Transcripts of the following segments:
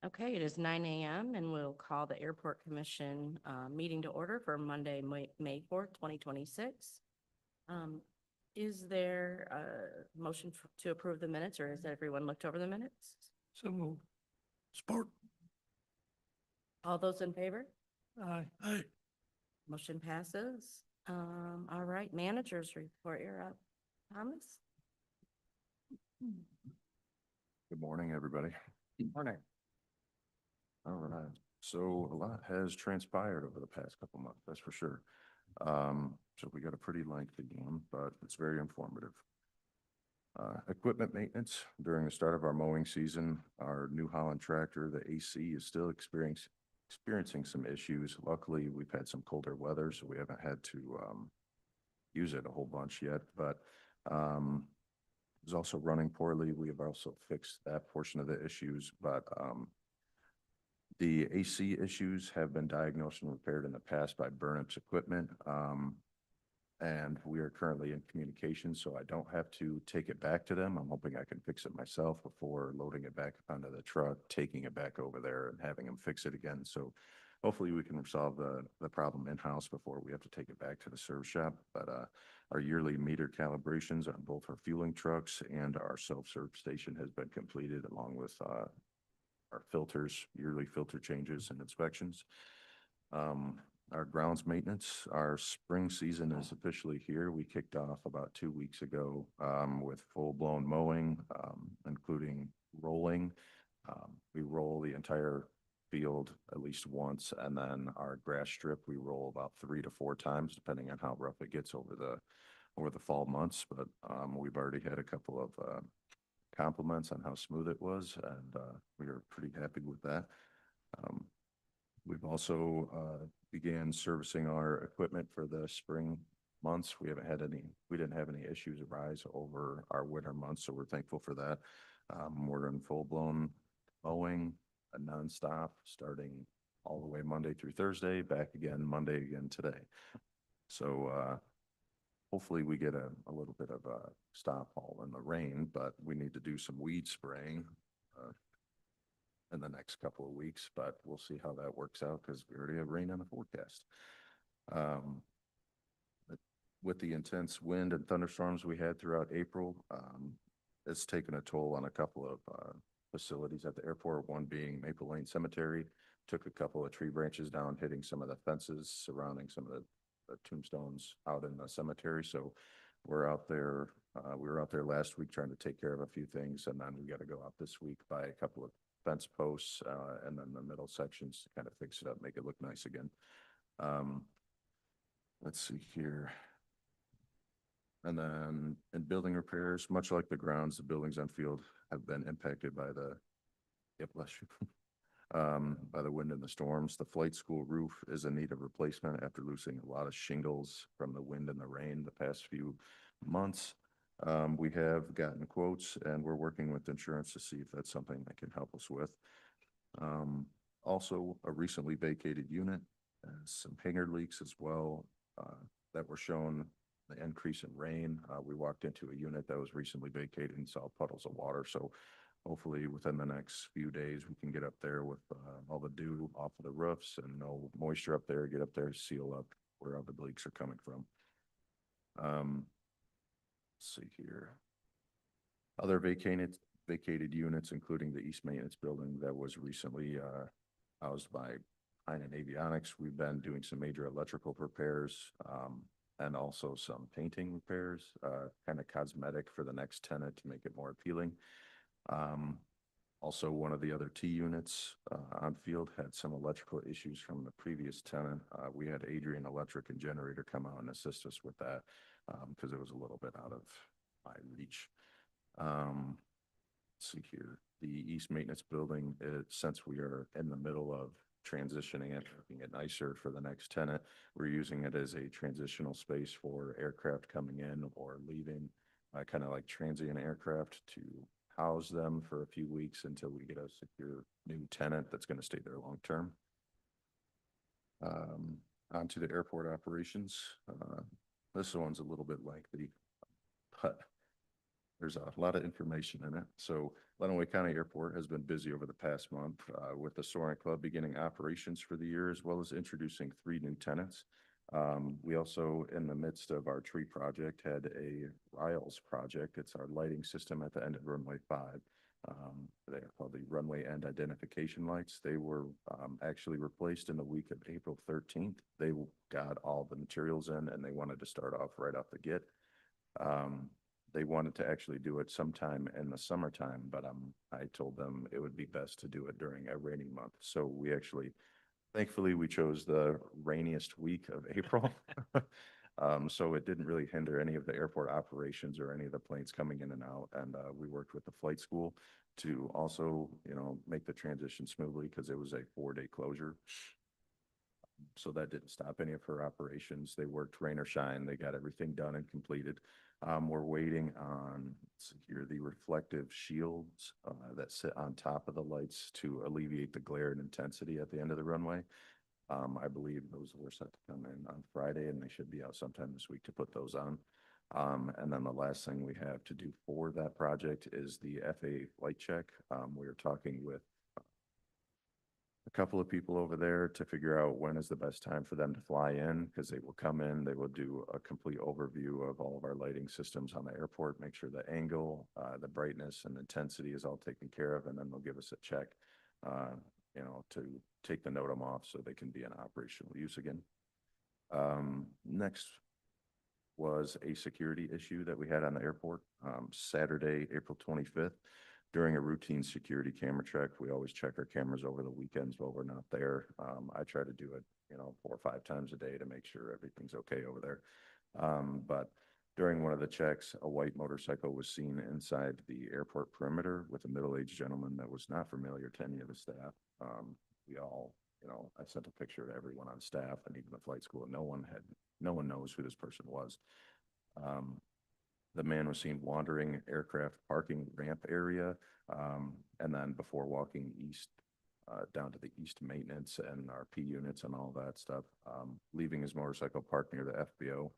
Okay, it is 9 a.m. and we'll call the Airport Commission meeting to order for Monday, May 4th, 2026. Um, Is there a motion to approve the minutes, or has everyone looked over the minutes? So moved. Support. All those in favor? Aye. Aye. Motion passes. All right, managers report, you're up. Thomas? Good morning, everybody. Morning. All right. So a lot has transpired over the past couple months, that's for sure. So we got a pretty lengthy one, but it's very informative. Equipment maintenance during the start of our mowing season, our New Holland tractor, the AC is still experiencing some issues. Luckily, we've had some colder weather, so we haven't had to use it a whole bunch yet, but it's also running poorly. We have also fixed that portion of the issues, but the AC issues have been diagnosed and repaired in the past by Burnup's equipment. And we are currently in communication, so I don't have to take it back to them. I'm hoping I can fix it myself before loading it back onto the truck, taking it back over there and having them fix it again. So hopefully we can resolve the problem in-house before we have to take it back to the service shop. But our yearly meter calibrations on both our fueling trucks and our self-serve station has been completed, along with our filters, yearly filter changes and inspections. Our grounds maintenance, our spring season is officially here. We kicked off about 2 weeks ago with full-blown mowing, including rolling. We roll the entire field at least once, and then our grass strip we roll about 3 to 4 times, depending on how rough it gets over the fall months. But we've already had a couple of compliments on how smooth it was, and we are pretty happy with that. We've also began servicing our equipment for the spring months. We didn't have any issues arise over our winter months, so we're thankful for that. We're in full-blown mowing, a nonstop, starting all the way Monday through Thursday, back again Monday again today. So hopefully we get a little bit of a stop all in the rain, but we need to do some weed spraying in the next couple of weeks, but we'll see how that works out because we already have rain in the forecast. With the intense wind and thunderstorms we had throughout April, it's taken a toll on a couple of facilities at the airport, one being Maple Lane Cemetery. Took a couple of tree branches down, hitting some of the fences surrounding some of the tombstones out in the cemetery. So we're out there, we were out there last week trying to take care of a few things, and then we got to go out this week by a couple of fence posts and then the middle sections to kind of fix it up, make it look nice again. Let's see here. And then in building repairs, much like the grounds, the buildings on field have been impacted by the, bless you, by the wind and the storms. The flight school roof is in need of replacement after losing a lot of shingles from the wind and the rain the past few months. We have gotten quotes, and we're working with insurance to see if that's something that can help us with. Also, a recently vacated unit, some hanger leaks as well that were shown the increase in rain. We walked into a unit that was recently vacated and saw puddles of water. So hopefully within the next few days, we can get up there with all the dew off of the roofs and no moisture up there, get up there, seal up where all the leaks are coming from. Let's see here. Other vacated units, including the East Maintenance Building that was recently housed by Heinen Avionics. We've been doing some major electrical repairs and also some painting repairs, kind of cosmetic for the next tenant to make it more appealing. Also, one of the other T units on field had some electrical issues from the previous tenant. We had Adrian Electric and Generator come out and assist us with that because it was a little bit out of my reach. Let's see here. The East Maintenance Building, since we are in the middle of transitioning it, making it nicer for the next tenant, we're using it as a transitional space for aircraft coming in or leaving, kind of like transient aircraft, to house them for a few weeks until we get a secure new tenant that's going to stay there long term. On to the airport operations. This one's a little bit lengthy, but there's a lot of information in it. So Lenawee County Airport has been busy over the past month with the Soaring Club beginning operations for the year, as well as introducing 3 new tenants. We also, in the midst of our tree project, had a Riles project. It's our lighting system at the end of runway 5. They are called the runway end identification lights. They were actually replaced in the week of April 13th. They got all the materials in and they wanted to start off right off the get. They wanted to actually do it sometime in the summertime, but I told them it would be best to do it during a rainy month. So we actually, thankfully, we chose the rainiest week of April. So it didn't really hinder any of the airport operations or any of the planes coming in and out. And we worked with the flight school to also, make the transition smoothly because it was a 4-day closure. So that didn't stop any of her operations. They worked rain or shine. They got everything done and completed. We're waiting on, let's see here, the reflective shields that sit on top of the lights to alleviate the glare and intensity at the end of the runway. I believe those were set to come in on Friday and they should be out sometime this week to put those on. And then the last thing we have to do for that project is the FAA flight check. We are talking with a couple of people over there to figure out when is the best time for them to fly in, because they will come in, they will do a complete overview of all of our lighting systems on the airport, make sure the angle, the brightness and intensity is all taken care of, and then they'll give us a check, to take the NOTAM off so they can be in operational use again. Next was a security issue that we had on the airport, Saturday, April 25th. During a routine security camera check, we always check our cameras over the weekends while we're not there. I try to do it, 4 or 5 times a day to make sure everything's okay over there. But during one of the checks, a white motorcycle was seen inside the airport perimeter with a middle-aged gentleman that was not familiar to any of the staff. We all, I sent a picture to everyone on staff and even the flight school, and no one knows who this person was. The man was seen wandering aircraft parking ramp area, and then before walking east, down to the east maintenance and our P units and all that stuff, leaving his motorcycle parked near the FBO.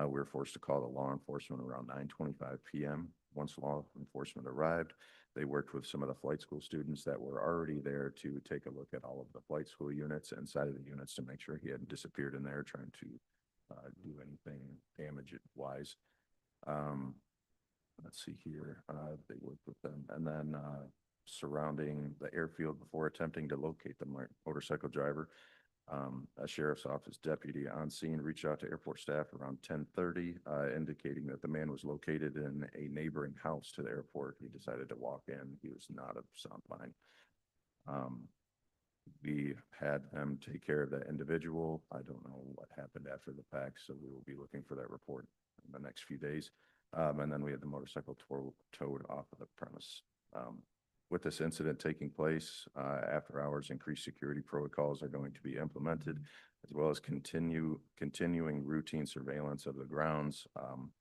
We were forced to call the law enforcement around 9:25 p.m. Once law enforcement arrived, they worked with some of the flight school students that were already there to take a look at all of the flight school units inside of the units to make sure he hadn't disappeared in there trying to do anything damage-wise. Let's see here, they worked with them, and then surrounding the airfield before attempting to locate the motorcycle driver, a sheriff's office deputy on scene reached out to airport staff around 10:30, indicating that the man was located in a neighboring house to the airport. He decided to walk in. He was not of sound mind. We had them take care of that individual. I don't know what happened after the fact, so we will be looking for that report in the next few days. And then we had the motorcycle towed off of the premise. With this incident taking place, after hours, increased security protocols are going to be implemented, as well as continuing routine surveillance of the grounds.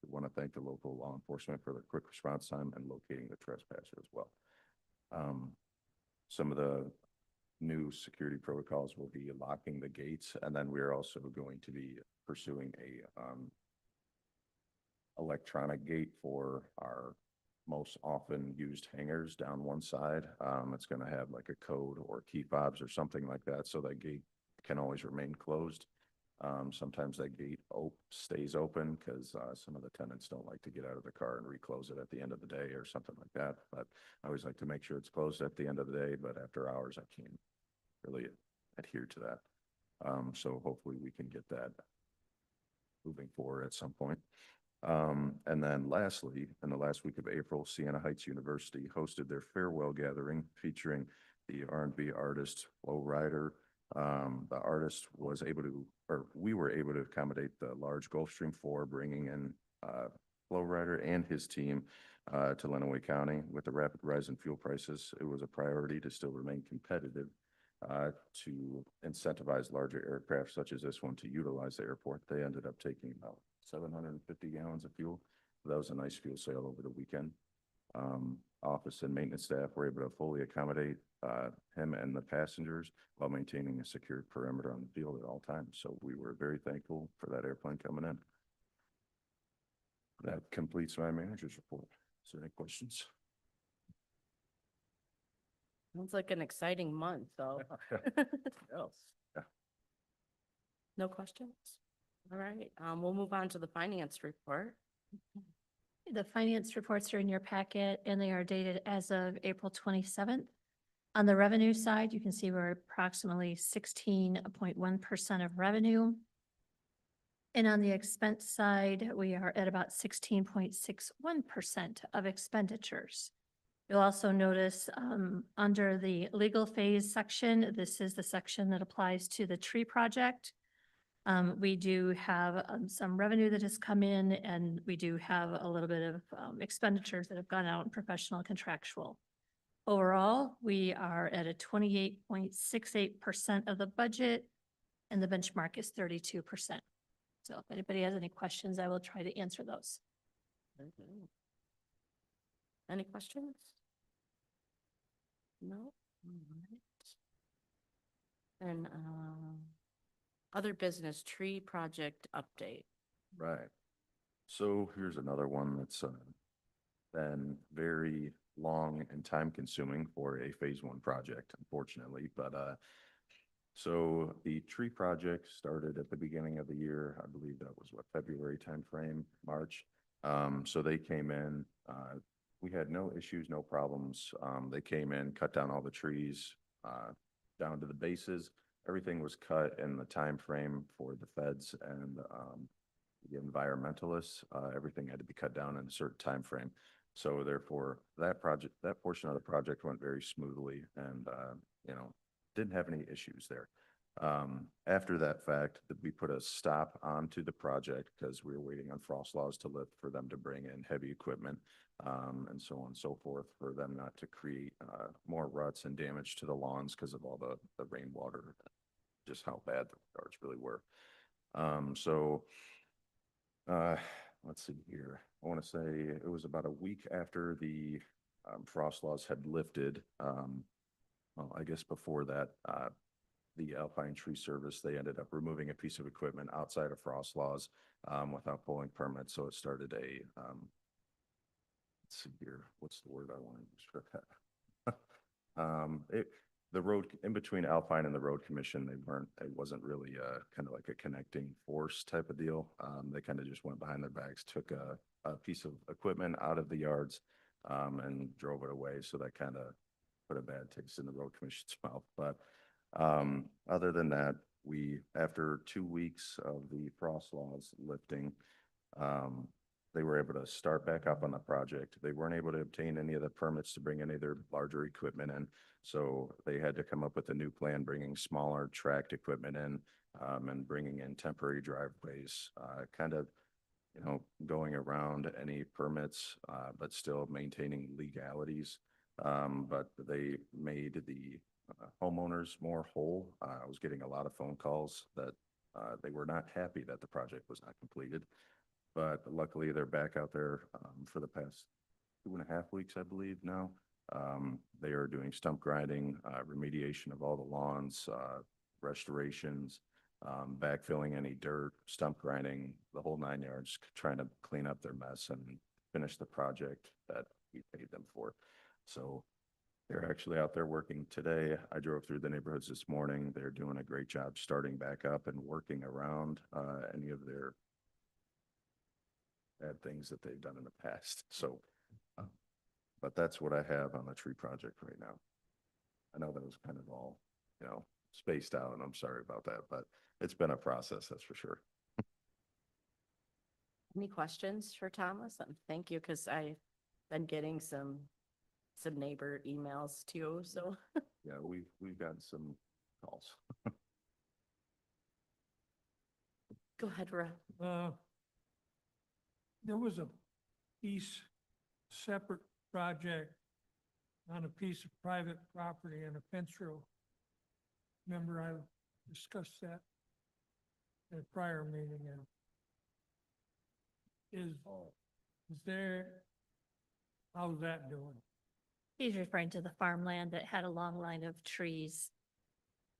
We want to thank the local law enforcement for their quick response time and locating the trespasser as well. Some of the new security protocols will be locking the gates, and then we're also going to be pursuing a electronic gate for our most often used hangars down one side. It's going to have like a code or key fobs or something like that, so that gate can always remain closed. Sometimes that gate stays open because some of the tenants don't like to get out of the car and reclose it at the end of the day or something like that. But I always like to make sure it's closed at the end of the day, but after hours, I can't really adhere to that. So hopefully we can get that moving forward at some point. And then lastly, in the last week of April, Siena Heights University hosted their farewell gathering featuring the R&B artist Flo Rida. The artist was able to, or we were able to accommodate the large Gulfstream 4, bringing in Flo Rida and his team to Lenawee County. With the rapid rise in fuel prices, it was a priority to still remain competitive to incentivize larger aircraft such as this one to utilize the airport. They ended up taking about 750 gallons of fuel. That was a nice fuel sale over the weekend. Office and maintenance staff were able to fully accommodate him and the passengers while maintaining a secure perimeter on the field at all times. So we were very thankful for that airplane coming in. That completes my manager's report. Is there any questions? Sounds like an exciting month, though. Yeah. No questions? All right, we'll move on to the finance report. The finance reports are in your packet and they are dated as of April 27th. On the revenue side, you can see we're approximately 16.1% of revenue. And on the expense side, we are at about 16.61% of expenditures. You'll also notice under the legal phase section, this is the section that applies to the tree project. We do have some revenue that has come in, and we do have a little bit of expenditures that have gone out in professional contractual. Overall, we are at a 28.68% of the budget, and the benchmark is 32%. So if anybody has any questions, I will try to answer those. Very good. Any questions? No? All right. And, other business tree project update. Right. So here's another one that's been very long and time consuming for a phase one project, unfortunately, but so the tree project started at the beginning of the year. I believe that was what, February timeframe, March. So they came in, we had no issues, no problems. They came in, cut down all the trees down to the bases. Everything was cut in the time frame for the feds and the environmentalists. Everything had to be cut down in a certain time frame. So therefore, that portion of the project went very smoothly and, didn't have any issues there. After that fact, we put a stop onto the project because we were waiting on frost laws to lift for them to bring in heavy equipment and so on and so forth, for them not to create more ruts and damage to the lawns because of all the rainwater, just how bad the yards really were. Let's see here. I want to say it was about a week after the frost laws had lifted. Well, I guess before that, the Alpine Tree Service, they ended up removing a piece of equipment outside of frost laws without pulling permits. So it started a, let's see here, what's the word I want to use for that? The road in between Alpine and the Road Commission, it wasn't really kind of like a connecting force type of deal. They kind of just went behind their backs, took a piece of equipment out of the yards and drove it away. So that kind of put a bad taste in the Road Commission's mouth. But other than that, after 2 weeks of the frost laws lifting, they were able to start back up on the project. They weren't able to obtain any of the permits to bring any of their larger equipment in. So they had to come up with a new plan, bringing smaller tracked equipment in and bringing in temporary driveways, kind of, going around any permits, but still maintaining legalities. But they made the homeowners more whole. I was getting a lot of phone calls that they were not happy that the project was not completed. But luckily, they're back out there for the past 2.5 weeks, I believe now. They are doing stump grinding, remediation of all the lawns, restorations, backfilling any dirt, stump grinding, the whole 9 yards, trying to clean up their mess and finish the project that we paid them for. So they're actually out there working today. I drove through the neighborhoods this morning. They're doing a great job starting back up and working around any of their bad things that they've done in the past. So, but that's what I have on the tree project right now. I know that was kind of all, spaced out, and I'm sorry about that, but it's been a process, that's for sure. Any questions for Thomas? Thank you, because I've been getting some neighbor emails too, so. Yeah, we've gotten some calls. Go ahead, Rob. There was a separate project on a piece of private property in a fence row. Remember, I discussed that at a prior meeting, and how's that doing? He's referring to the farmland that had a long line of trees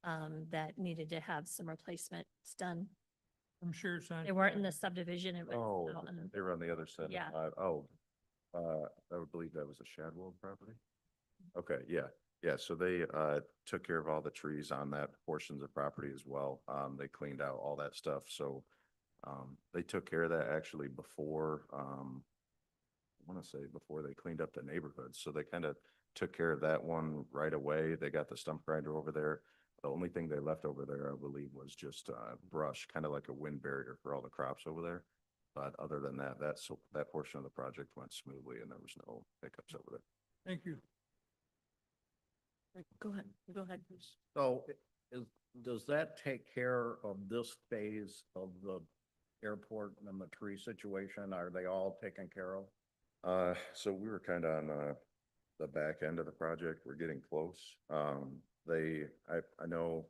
that needed to have some replacements done. I'm sure it's on. They weren't in the subdivision. It was Oh, out in- they were on the other side. Yeah. Oh, I would believe that was a Shadwell property. Okay, yeah, so they, took care of all the trees on that portions of property as well. They cleaned out all that stuff, so, they took care of that actually before, I want to say before they cleaned up the neighborhood, so they kind of took care of that one right away. They got the stump grinder over there. The only thing they left over there, I believe, was just, brush, kind of like a wind barrier for all the crops over there. But other than that, that portion of the project went smoothly and there was no hiccups over there. Thank you. Go ahead, please. So does that take care of this phase of the airport and the tree situation? Are they all taken care of? So we were kind of on, the back end of the project. We're getting close. I know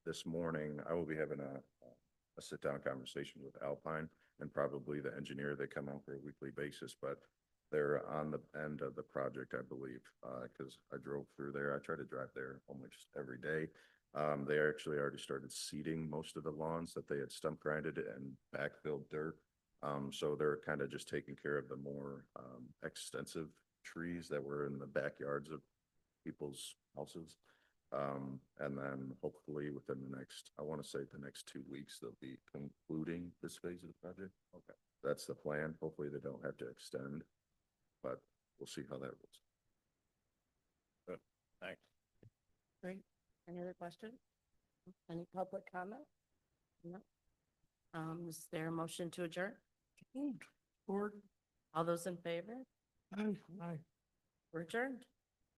this morning I will be having a sit-down conversation with Alpine and probably the engineer. They come out for a weekly basis, but they're on the end of the project, I believe, because I drove through there. I try to drive there almost every day. They actually already started seeding most of the lawns that they had stump grinded and backfilled dirt. So they're kind of just taking care of the more extensive trees that were in the backyards of people's houses. And then hopefully within the next, I want to say the next 2 weeks, they'll be concluding this phase of the project. Okay. That's the plan. Hopefully they don't have to extend, but we'll see how that goes. Thanks. Great. Any other questions? Any public comment? No. Is there a motion to adjourn? Board, All those in favor? aye. We're adjourned.